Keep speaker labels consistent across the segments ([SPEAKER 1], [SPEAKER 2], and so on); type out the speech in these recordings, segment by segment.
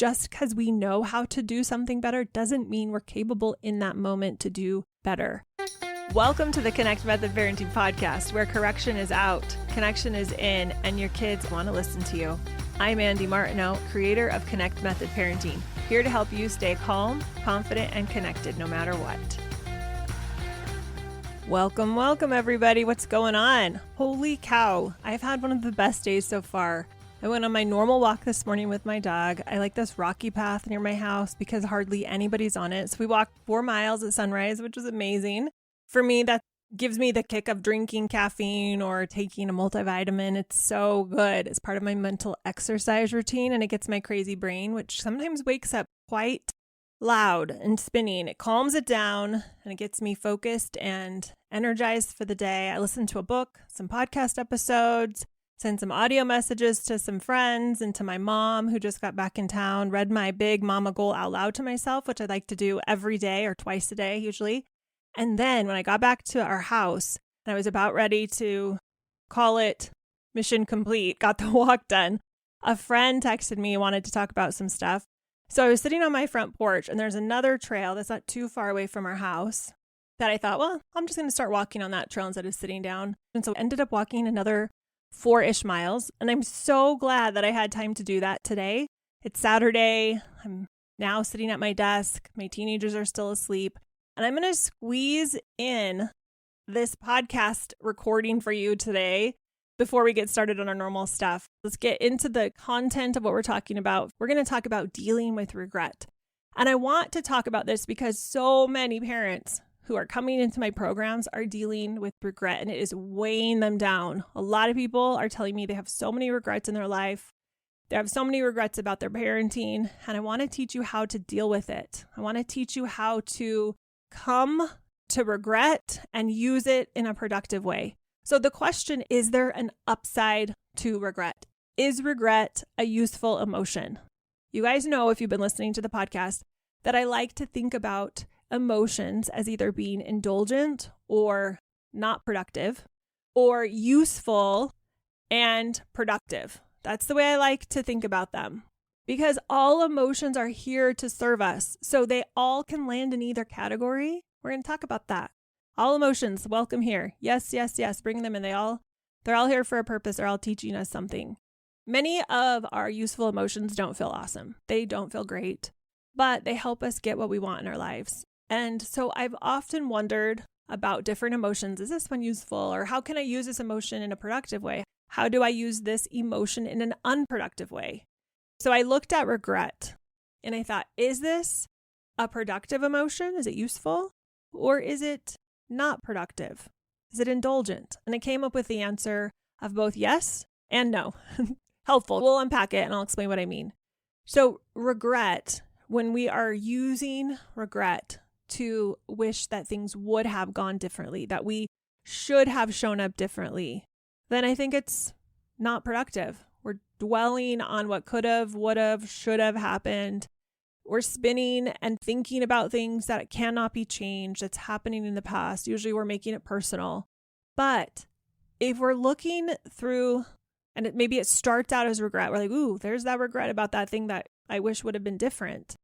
[SPEAKER 1] just because we know how to do something better doesn't mean we're capable in that moment to do better. Welcome to the Connect Method Parenting Podcast, where correction is out, connection is in, and your kids want to listen to you. I'm Andy Martineau, creator of Connect Method Parenting, here to help you stay calm, confident, and connected no matter what. Welcome, everybody. What's going on? Holy cow. I've had one of the best days so far. I went on my normal walk this morning with my dog. I like this rocky path near my house because hardly anybody's on it. So we walked 4 miles at sunrise, which was amazing. For me, that gives me the kick of drinking caffeine or taking a multivitamin. It's so good. It's part of my mental exercise routine, and it gets my crazy brain, which sometimes wakes up quite loud and spinning. It calms it down and it gets me focused and energized for the day. I listen to a book, some podcast episodes, send some audio messages to some friends and to my mom who just got back in town, read my big mama goal out loud to myself, which I like to do every day or twice a day usually. And then when I got back to our house and I was about ready to call it mission complete, got the walk done, a friend texted me and wanted to talk about some stuff. So I was sitting on my front porch and there's another trail that's not too far away from our house that I thought, well, I'm just going to start walking on that trail instead of sitting down. And so I ended up walking another 4-ish miles. And I'm so glad that I had time to do that today. It's Saturday. I'm now sitting at my desk. My teenagers are still asleep. And I'm going to squeeze in this podcast recording for you today before we get started on our normal stuff. Let's get into the content of what we're talking about. We're going to talk about dealing with regret. And I want to talk about this because so many parents who are coming into my programs are dealing with regret, and it is weighing them down. A lot of people are telling me they have so many regrets in their life. They have so many regrets about their parenting, and I want to teach you how to deal with it. I want to teach you how to come to regret and use it in a productive way. So the question, is there an upside to regret? Is regret a useful emotion? You guys know, if you've been listening to the podcast, that I like to think about emotions as either being indulgent or not productive, or useful and productive. That's the way I like to think about them, because all emotions are here to serve us. So they all can land in either category. We're going to talk about that. All emotions, welcome here. Yes. Bring them in. They're all here for a purpose. They're all teaching us something. Many of our useful emotions don't feel awesome. They don't feel great, but they help us get what we want in our lives. And so I've often wondered about different emotions. Is this one useful? Or how can I use this emotion in a productive way? How do I use this emotion in an unproductive way? So I looked at regret and I thought, is this a productive emotion? Is it useful? Or is it not productive? Is it indulgent? And I came up with the answer of both yes and no. Helpful. We'll unpack it and I'll explain what I mean. So regret, when we are using regret to wish that things would have gone differently, that we should have shown up differently, then I think it's not productive. We're dwelling on what could have, would have, should have happened. We're spinning and thinking about things that cannot be changed, that's happening in the past. Usually we're making it personal. But if we're looking through, and maybe it starts out as regret, we're like, ooh, there's that regret about that thing that I wish would have been different.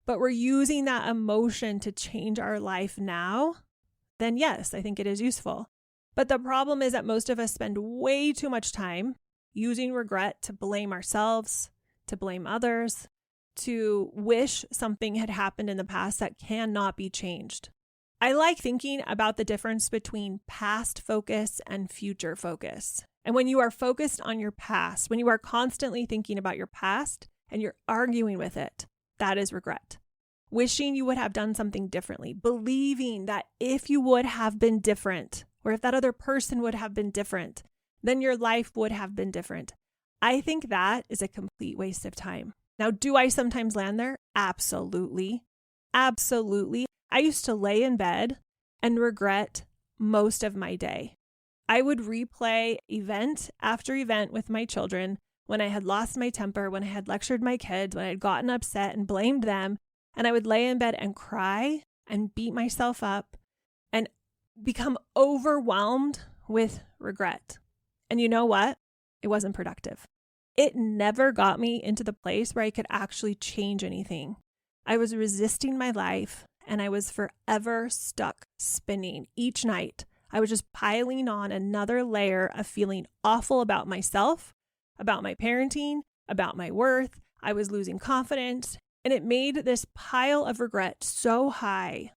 [SPEAKER 1] But we're using that emotion to change our life now, then yes, I think it is useful. But the problem is that most of us spend way too much time using regret to blame ourselves, to blame others, to wish something had happened in the past that cannot be changed. I like thinking about the difference between past focus and future focus. And when you are focused on your past, when you are constantly thinking about your past and you're arguing with it, that is regret. Wishing you would have done something differently, believing that if you would have been different, or if that other person would have been different, then your life would have been different. I think that is a complete waste of time. Now, do I sometimes land there? Absolutely. Absolutely. I used to lay in bed and regret most of my day. I would replay event after event with my children when I had lost my temper, when I had lectured my kids, when I had gotten upset and blamed them. And I would lay in bed and cry and beat myself up and become overwhelmed with regret. And you know what? It wasn't productive. it never got me into the place where I could actually change anything. I was resisting my life and I was forever stuck spinning each night. I was just piling on another layer of feeling awful about myself, about my parenting, about my worth. I was losing confidence, and it made this pile of regret so high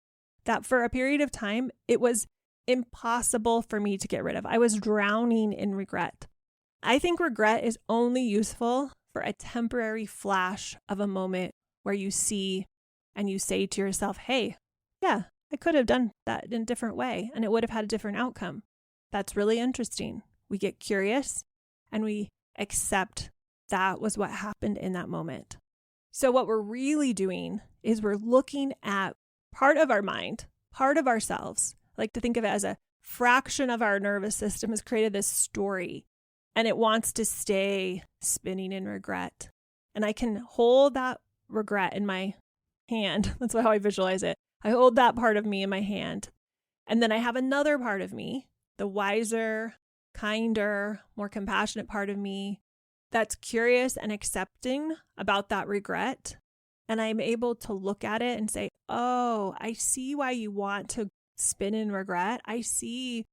[SPEAKER 1] that for a period of time, it was impossible for me to get rid of. I was drowning in regret. I think regret is only useful for a temporary flash of a moment where you see and you say to yourself, hey, yeah, I could have done that in a different way and it would have had a different outcome. That's really interesting. We get curious and we accept that was what happened in that moment. So what we're really doing is we're looking at part of our mind, part of ourselves. I like to think of it as a fraction of our nervous system has created this story and it wants to stay spinning in regret. And I can hold that regret in my hand. That's how I visualize it. I hold that part of me in my hand. And then I have another part of me, the wiser, kinder, more compassionate part of me that's curious and accepting about that regret. And I'm able to look at it and say, oh, I see why you want to spin in regret. I see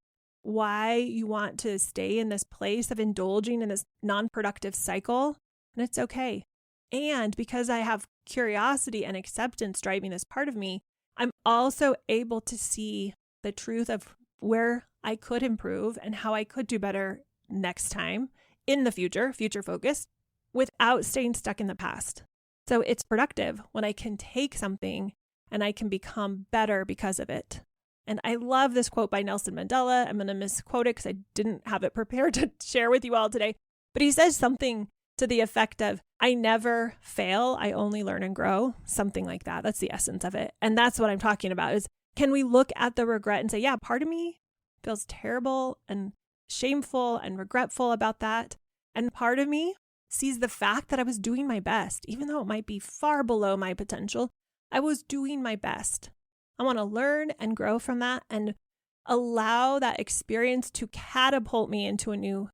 [SPEAKER 1] why you want to stay in this place of indulging in this non-productive cycle. And it's okay. And because I have curiosity and acceptance driving this part of me, I'm also able to see the truth of where I could improve and how I could do better next time in the future focused, without staying stuck in the past. So it's productive when I can take something and I can become better because of it. And I love this quote by Nelson Mandela. I'm going to misquote it because I didn't have it prepared to share with you all today. But he says something to the effect of, I never fail, I only learn and grow, something like that. That's the essence of it. And that's what I'm talking about is, can we look at the regret and say, yeah, part of me feels terrible and shameful and regretful about that. And part of me sees the fact that I was doing my best, even though it might be far below my potential, I was doing my best. I want to learn and grow from that and allow that experience to catapult me into a new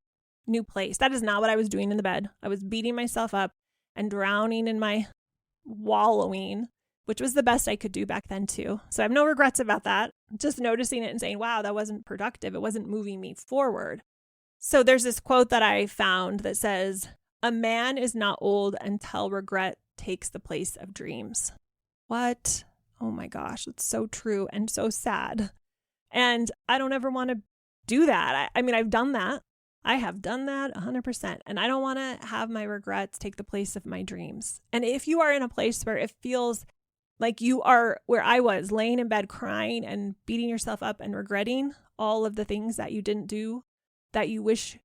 [SPEAKER 1] place. That is not what I was doing in the bed. I was beating myself up and drowning in my wallowing, which was the best I could do back then too. So I have no regrets about that. Just noticing it and saying, wow, that wasn't productive. It wasn't moving me forward. So there's this quote that I found that says, a man is not old until regret takes the place of dreams. What? Oh my gosh, it's so true and so sad. And I don't ever want to do that. I mean, I've done that. I have done that 100%. And I don't want to have my regrets take the place of my dreams. And if you are in a place where it feels like you are where I was, laying in bed crying and beating yourself up and regretting all of the things that you didn't do that you wish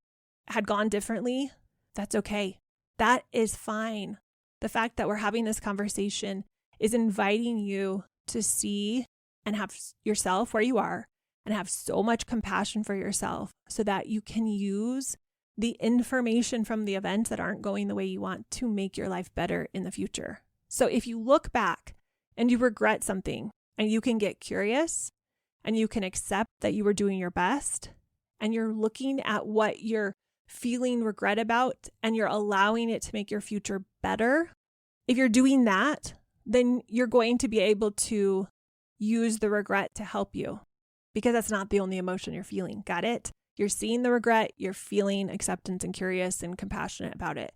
[SPEAKER 1] had gone differently, that's okay. That is fine. The fact that we're having this conversation is inviting you to see and have yourself where you are and have so much compassion for yourself so that you can use the information from the events that aren't going the way you want to make your life better in the future. So if you look back and you regret something and you can get curious and you can accept that you were doing your best and you're looking at what you're feeling regret about and you're allowing it to make your future better, if you're doing that, then you're going to be able to use the regret to help you because that's not the only emotion you're feeling. Got it? You're seeing the regret, you're feeling acceptance and curious and compassionate about it.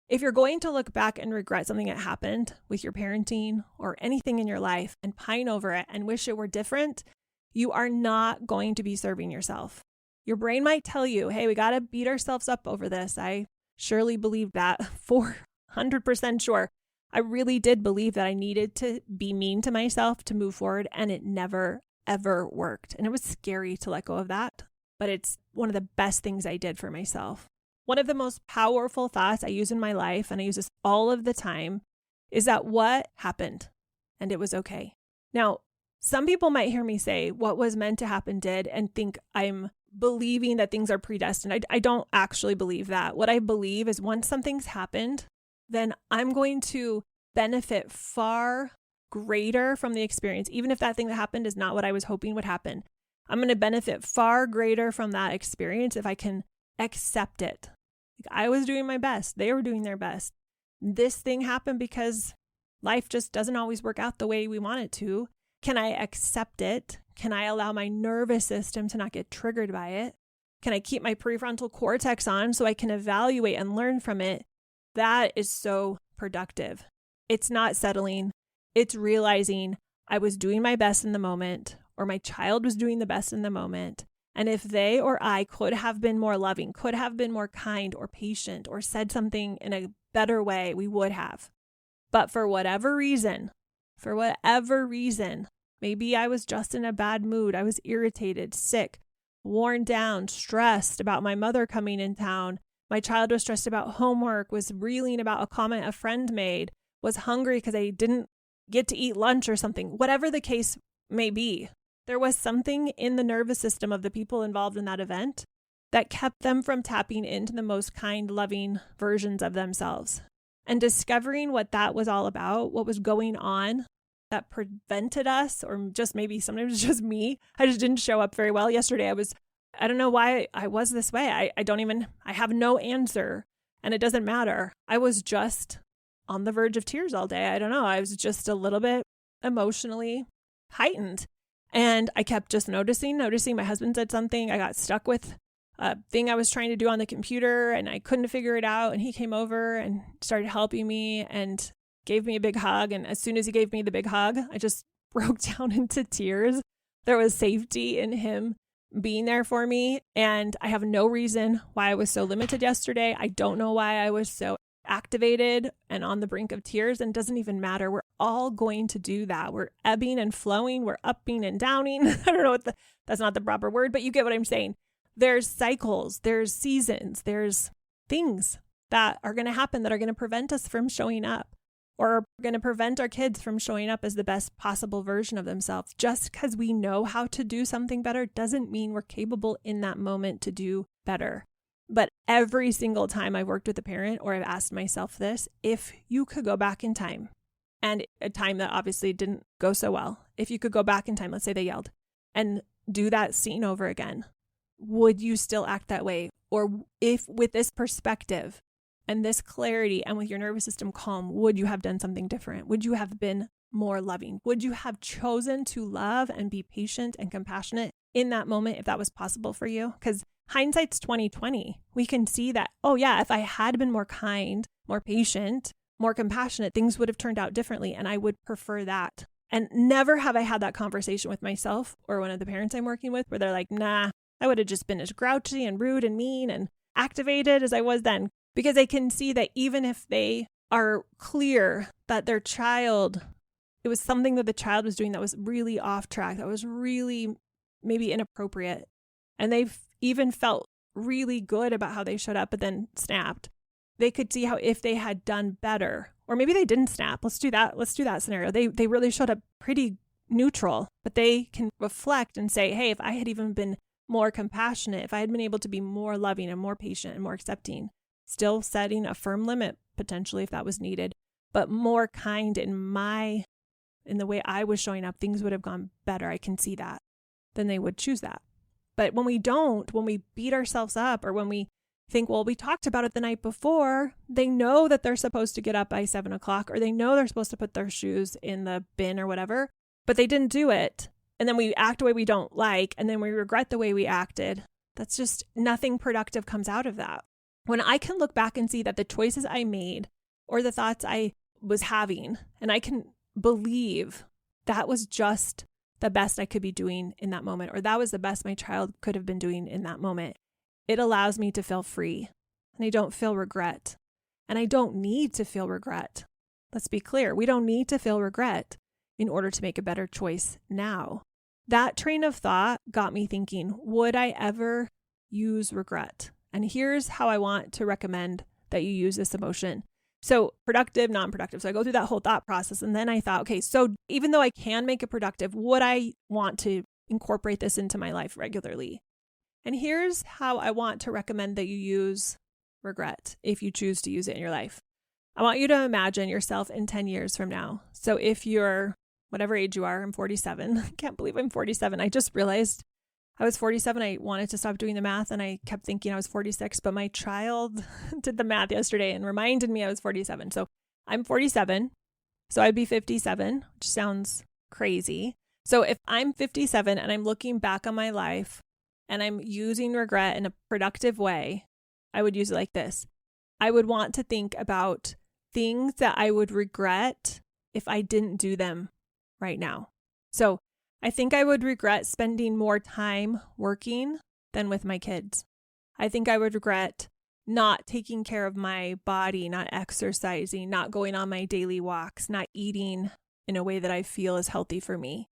[SPEAKER 1] If you're going to look back and regret something that happened with your parenting or anything in your life and pine over it and wish it were different, you are not going to be serving yourself. Your brain might tell you, hey, we got to beat ourselves up over this. I surely believed that 400% sure. I really did believe that I needed to be mean to myself to move forward, and it never, ever worked. And it was scary to let go of that, but it's one of the best things I did for myself. One of the most powerful thoughts I use in my life, and I use this all of the time, is that what happened, and it was okay. Now, some people might hear me say what was meant to happen did and think I'm believing that things are predestined. I don't actually believe that. What I believe is once something's happened, then I'm going to benefit far greater from the experience. Even if that thing that happened is not what I was hoping would happen, I'm going to benefit far greater from that experience if I can accept it. Like I was doing my best. They were doing their best. This thing happened because life just doesn't always work out the way we want it to. Can I accept it? Can I allow my nervous system to not get triggered by it? Can I keep my prefrontal cortex on so I can evaluate and learn from it? That is so productive. It's not settling. It's realizing I was doing my best in the moment, or my child was doing the best in the moment. And if they or I could have been more loving, could have been more kind or patient, or said something in a better way, we would have. But for whatever reason, maybe I was just in a bad mood. I was irritated, sick, worn down, stressed about my mother coming in town. My child was stressed about homework, was reeling about a comment a friend made, was hungry because I didn't get to eat lunch or something. Whatever the case may be, there was something in the nervous system of the people involved in that event that kept them from tapping into the most kind, loving versions of themselves. And discovering what that was all about, what was going on that prevented us, or just maybe sometimes it's just me. I just didn't show up very well yesterday. I don't know why I was this way. I have no answer, and it doesn't matter. I was just on the verge of tears all day. I don't know. I was just a little bit emotionally heightened, and I kept just noticing. My husband said something. I got stuck with a thing I was trying to do on the computer, and I couldn't figure it out. And he came over and started helping me and gave me a big hug. And as soon as he gave me the big hug, I just broke down into tears. There was safety in him being there for me. And I have no reason why I was so limited yesterday. I don't know why I was so activated and on the brink of tears, and it doesn't even matter. We're all going to do that. We're ebbing and flowing. We're upping and downing. I don't know that's not the proper word, but you get what I'm saying. There's cycles, there's seasons, there's things that are going to happen that are going to prevent us from showing up, or are going to prevent our kids from showing up as the best possible version of themselves. Just because we know how to do something better doesn't mean we're capable in that moment to do better. But every single time I've worked with a parent, or I've asked myself this, if you could go back in time, and a time that obviously didn't go so well, if you could go back in time, let's say they yelled, and do that scene over again, would you still act that way? Or if with this perspective and this clarity and with your nervous system calm, would you have done something different? Would you have been more loving? Would you have chosen to love and be patient and compassionate in that moment if that was possible for you? Because hindsight's 2020. We can see that, oh yeah, if I had been more kind, more patient, more compassionate, things would have turned out differently, and I would prefer that. And never have I had that conversation with myself or one of the parents I'm working with where they're like, nah, I would have just been as grouchy and rude and mean and activated as I was then. Because they can see that even if they are clear that their child, it was something that the child was doing that was really off track, that was really maybe inappropriate, and they've even felt really good about how they showed up, but then snapped. They could see how if they had done better, or maybe they didn't snap. Let's do that scenario. They really showed up pretty neutral, but they can reflect and say, hey, if I had even been more compassionate, if I had been able to be more loving and more patient and more accepting, still setting a firm limit potentially if that was needed, but more kind in the way I was showing up, things would have gone better. I can see that. Then they would choose that. But when we don't, when we beat ourselves up, or when we think, well, we talked about it the night before, they know that they're supposed to get up by 7:00, or they know they're supposed to put their shoes in the bin or whatever, but they didn't do it. And then we act a way we don't like, and then we regret the way we acted. That's just nothing productive comes out of that. When I can look back and see that the choices I made or the thoughts I was having, and I can believe that was just the best I could be doing in that moment, or that was the best my child could have been doing in that moment, it allows me to feel free, and I don't feel regret. And I don't need to feel regret. Let's be clear. We don't need to feel regret in order to make a better choice now. That train of thought got me thinking, would I ever use regret? And here's how I want to recommend that you use this emotion. So productive, non-productive. So I go through that whole thought process. And then I thought, okay, so even though I can make it productive, would I want to incorporate this into my life regularly? And here's how I want to recommend that you use regret if you choose to use it in your life. I want you to imagine yourself in 10 years from now. So if you're whatever age you are, I'm 47. I can't believe I'm 47. I just realized I was 47. I wanted to stop doing the math and I kept thinking I was 46, but my child did the math yesterday and reminded me I was 47. So I'm 47. So I'd be 57, which sounds crazy. So if I'm 57 and I'm looking back on my life and I'm using regret in a productive way, I would use it like this. I would want to think about things that I would regret if I didn't do them right now. So I think I would regret spending more time working than with my kids. I think I would regret not taking care of my body, not exercising, not going on my daily walks, not eating in a way that I feel is healthy for me.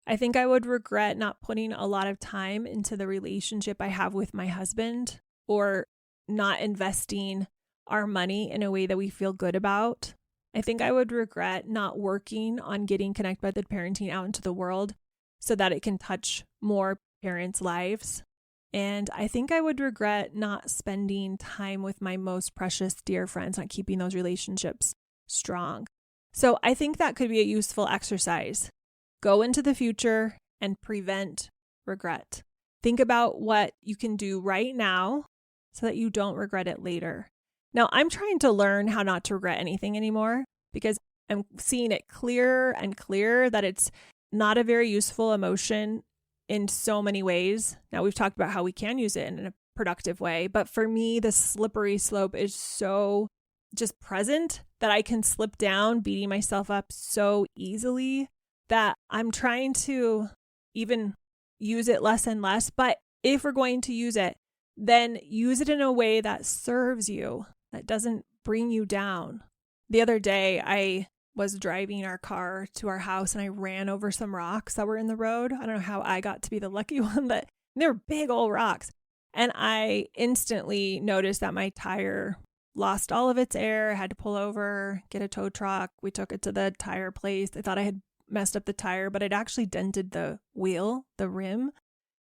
[SPEAKER 1] I think I would regret not putting a lot of time into the relationship I have with my husband, or not investing our money in a way that we feel good about. I think I would regret not working on getting connected parenting out into the world so that it can touch more parents' lives. And I think I would regret not spending time with my most precious dear friends, not keeping those relationships strong. So I think that could be a useful exercise. Go into the future and prevent regret. Think about what you can do right now so that you don't regret it later. Now, I'm trying to learn how not to regret anything anymore because I'm seeing it clearer and clearer that it's not a very useful emotion in so many ways. Now, we've talked about how we can use it in a productive way, but for me, the slippery slope is so just present that I can slip down, beating myself up so easily that I'm trying to even use it less and less. But if we're going to use it, then use it in a way that serves you, that doesn't bring you down. The other day, I was driving our car to our house and I ran over some rocks that were in the road. I don't know how I got to be the lucky one, but they were big old rocks. And I instantly noticed that my tire lost all of its air. I had to pull over, get a tow truck. We took it to the tire place. I thought I had messed up the tire, but it actually dented the wheel, the rim.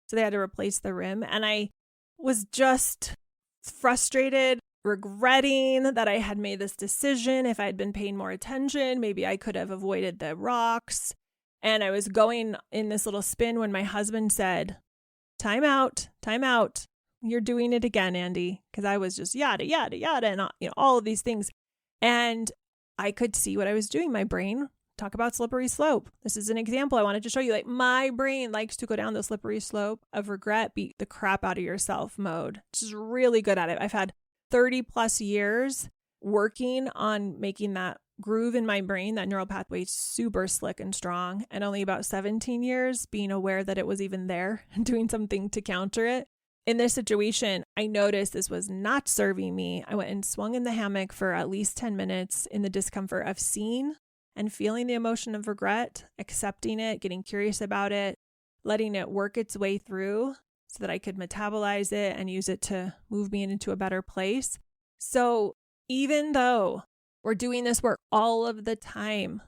[SPEAKER 1] So they had to replace the rim. And I was just frustrated, regretting that I had made this decision. If I had been paying more attention, maybe I could have avoided the rocks. And I was going in this little spin when my husband said, time out, time out. You're doing it again, Andy. Because I was just yada, yada, yada, and all of these things. And I could see what I was doing. My brain, talk about slippery slope. This is an example I wanted to show you. Like, my brain likes to go down the slippery slope of regret, beat the crap out of yourself mode. She's really good at it. I've had 30 plus years working on making that groove in my brain, that neural pathway, super slick and strong, and only about 17 years being aware that it was even there and doing something to counter it. In this situation, I noticed this was not serving me. I went and swung in the hammock for at least 10 minutes in the discomfort of seeing and feeling the emotion of regret, accepting it, getting curious about it, letting it work its way through so that I could metabolize it and use it to move me into a better place. So even though we're doing this work all of the time,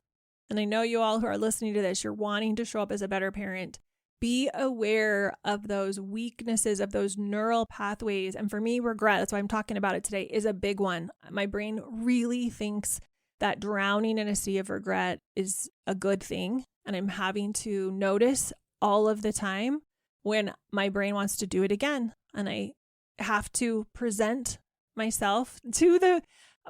[SPEAKER 1] and I know you all who are listening to this, you're wanting to show up as a better parent, be aware of those weaknesses, of those neural pathways. And for me, regret, that's why I'm talking about it today, is a big one. My brain really thinks that drowning in a sea of regret is a good thing. And I'm having to notice all of the time when my brain wants to do it again. And I have to present myself to the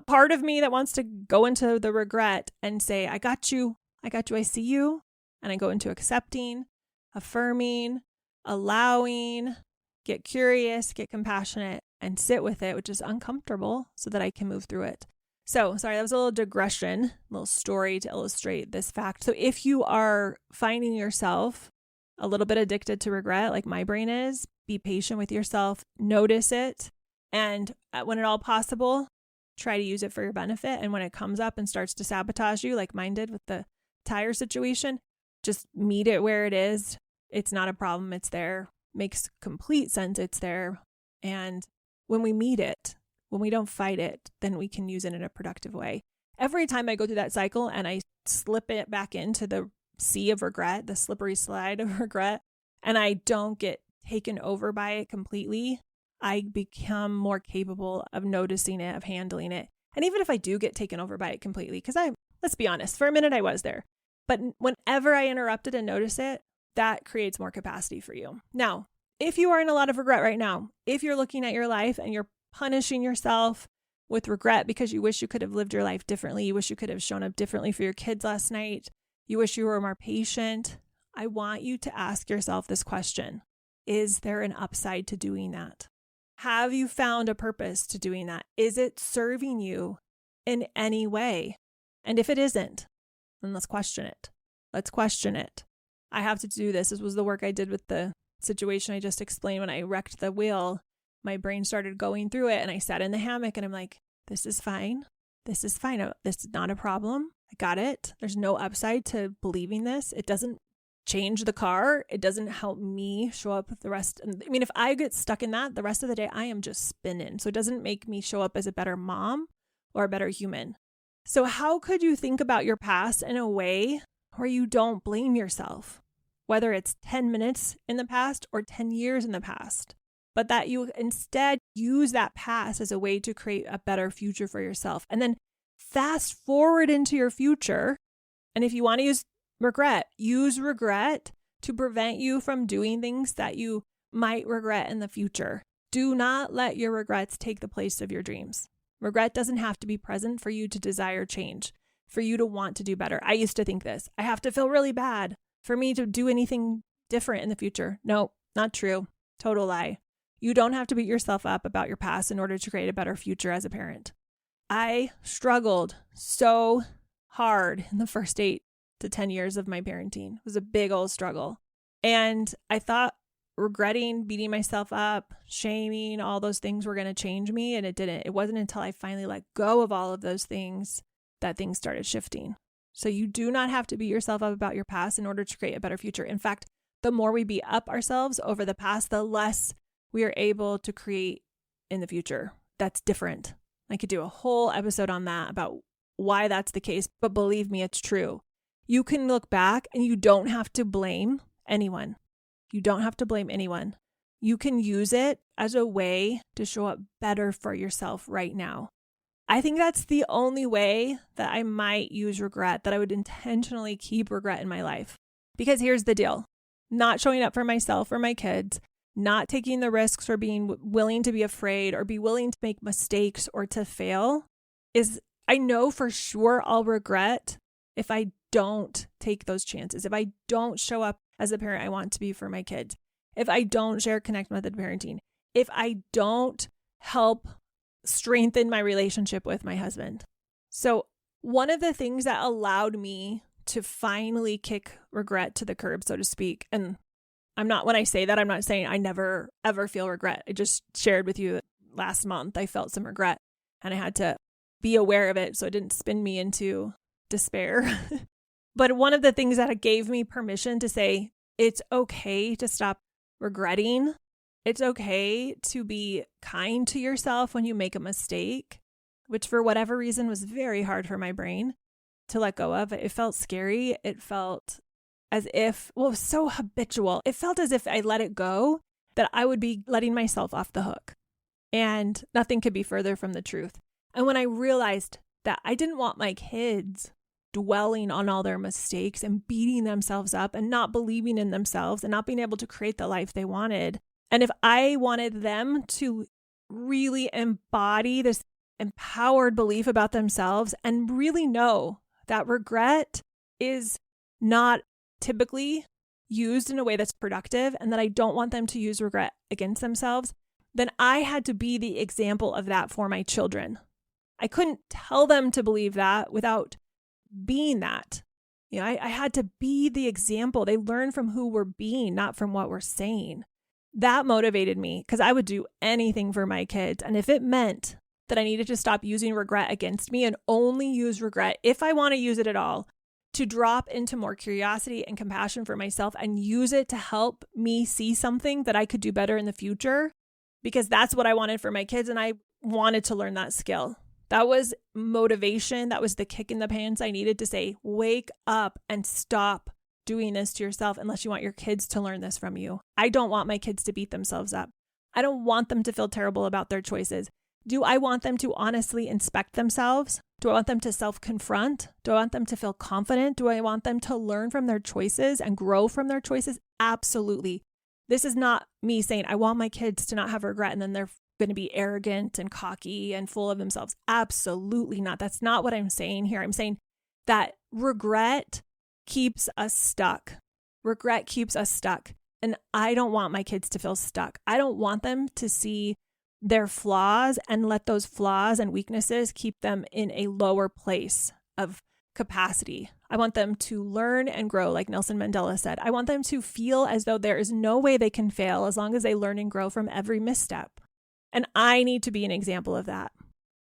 [SPEAKER 1] part of me that wants to go into the regret and say, I got you, I see you. And I go into accepting, affirming, allowing, get curious, get compassionate, and sit with it, which is uncomfortable, so that I can move through it. So, sorry, that was a little digression, a little story to illustrate this fact. So if you are finding yourself a little bit addicted to regret, like my brain is, be patient with yourself, notice it, and when at all possible, try to use it for your benefit. And when it comes up and starts to sabotage you, like mine did with the tire situation, just meet it where it is. It's not a problem. It's there. Makes complete sense. It's there. And when we meet it, when we don't fight it, then we can use it in a productive way. Every time I go through that cycle and I slip it back into the sea of regret, the slippery slide of regret, and I don't get taken over by it completely, I become more capable of noticing it, of handling it. And even if I do get taken over by it completely, because let's be honest, for a minute I was there. But whenever I interrupt it and notice it, that creates more capacity for you. Now, if you are in a lot of regret right now, if you're looking at your life and you're punishing yourself with regret because you wish you could have lived your life differently, you wish you could have shown up differently for your kids last night, you wish you were more patient, I want you to ask yourself this question. Is there an upside to doing that? Have you found a purpose to doing that? Is it serving you in any way? And if it isn't, then let's question it. Let's question it. I have to do this. This was the work I did with the situation I just explained. When I wrecked the wheel, my brain started going through it and I sat in the hammock and I'm like, this is fine. This is fine. This is not a problem. I got it. There's no upside to believing this. It doesn't change the car. It doesn't help me show up the rest. I mean, if I get stuck in that, the rest of the day, I am just spinning. So it doesn't make me show up as a better mom or a better human. So how could you think about your past in a way where you don't blame yourself, whether it's 10 minutes in the past or 10 years in the past, but that you instead use that past as a way to create a better future for yourself? And then fast forward into your future. And if you want to use regret to prevent you from doing things that you might regret in the future. Do not let your regrets take the place of your dreams. Regret doesn't have to be present for you to desire change, for you to want to do better. I used to think this. I have to feel really bad for me to do anything different in the future. No, not true. Total lie. You don't have to beat yourself up about your past in order to create a better future as a parent. I struggled so hard in the first 8 to 10 years of my parenting. It was a big old struggle. And I thought regretting, beating myself up, shaming, all those things were going to change me. And it didn't. It wasn't until I finally let go of all of those things that things started shifting. So you do not have to beat yourself up about your past in order to create a better future. In fact, the more we beat up ourselves over the past, the less we are able to create in the future. That's different. I could do a whole episode on that about why that's the case, but believe me, it's true. You can look back and you don't have to blame anyone. You don't have to blame anyone. You can use it as a way to show up better for yourself right now. I think that's the only way that I might use regret, that I would intentionally keep regret in my life. Because here's the deal. Not showing up for myself or my kids, not taking the risks or being willing to be afraid or be willing to make mistakes or to fail is, I know for sure I'll regret if I don't take those chances, if I don't show up as a parent I want to be for my kids, if I don't share connect method parenting, if I don't help strengthen my relationship with my husband. So one of the things that allowed me to finally kick regret to the curb, so to speak, and when I say that, I'm not saying I never ever feel regret. I just shared with you that last month I felt some regret and I had to be aware of it so it didn't spin me into despair. But one of the things that gave me permission to say, it's okay to stop regretting. It's okay to be kind to yourself when you make a mistake, which for whatever reason was very hard for my brain to let go of. It felt scary. It felt as if, it was so habitual. It felt as if I let it go, that I would be letting myself off the hook. And nothing could be further from the truth. And when I realized that I didn't want my kids dwelling on all their mistakes and beating themselves up and not believing in themselves and not being able to create the life they wanted. And if I wanted them to really embody this empowered belief about themselves and really know that regret is not typically used in a way that's productive and that I don't want them to use regret against themselves, then I had to be the example of that for my children. I couldn't tell them to believe that without being that. You know, I had to be the example. They learn from who we're being, not from what we're saying. That motivated me because I would do anything for my kids. And if it meant that I needed to stop using regret against me and only use regret, if I want to use it at all, to drop into more curiosity and compassion for myself and use it to help me see something that I could do better in the future, because that's what I wanted for my kids. And I wanted to learn that skill. That was motivation. That was the kick in the pants I needed to say, wake up and stop doing this to yourself unless you want your kids to learn this from you. I don't want my kids to beat themselves up. I don't want them to feel terrible about their choices. Do I want them to honestly inspect themselves? Do I want them to self-confront? Do I want them to feel confident? Do I want them to learn from their choices and grow from their choices? Absolutely. This is not me saying I want my kids to not have regret and then they're going to be arrogant and cocky and full of themselves. Absolutely not. That's not what I'm saying here. I'm saying that regret keeps us stuck. Regret keeps us stuck. And I don't want my kids to feel stuck. I don't want them to see their flaws and let those flaws and weaknesses keep them in a lower place of capacity. I want them to learn and grow, like Nelson Mandela said. I want them to feel as though there is no way they can fail as long as they learn and grow from every misstep. And I need to be an example of that.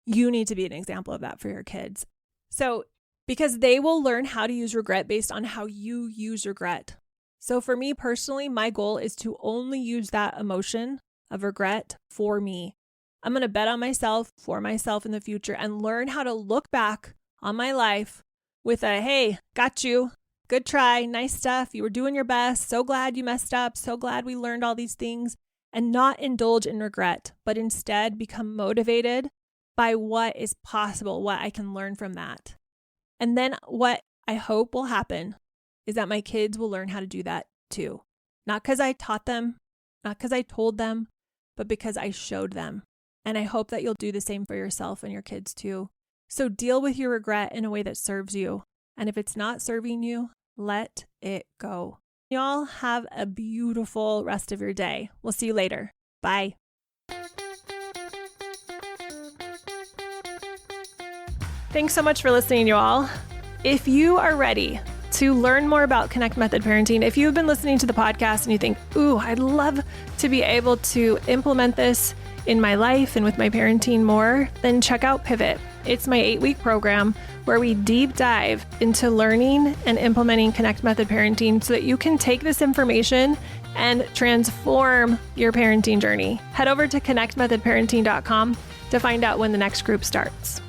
[SPEAKER 1] You need to be an example of that for your kids. So, because they will learn how to use regret based on how you use regret. So for me personally, my goal is to only use that emotion of regret for me. I'm going to bet on myself for myself in the future and learn how to look back on my life with a, hey, got you. Good try. Nice stuff. You were doing your best. So glad you messed up. So glad we learned all these things. And not indulge in regret, but instead become motivated by what is possible, what I can learn from that. And then what I hope will happen is that my kids will learn how to do that too. Not because I taught them, not because I told them, but because I showed them. And I hope that you'll do the same for yourself and your kids too. So deal with your regret in a way that serves you. And if it's not serving you, let it go. Y'all have a beautiful rest of your day. We'll see you later. Bye. Thanks so much for listening, y'all. If you are ready to learn more about Connect Method Parenting, if you've been listening to the podcast and you think, ooh, I'd love to be able to implement this in my life and with my parenting more, then check out Pivot. It's my 8-week program where we deep dive into learning and implementing Connect Method Parenting so that you can take this information and transform your parenting journey. Head over to connectmethodparenting.com to find out when the next group starts.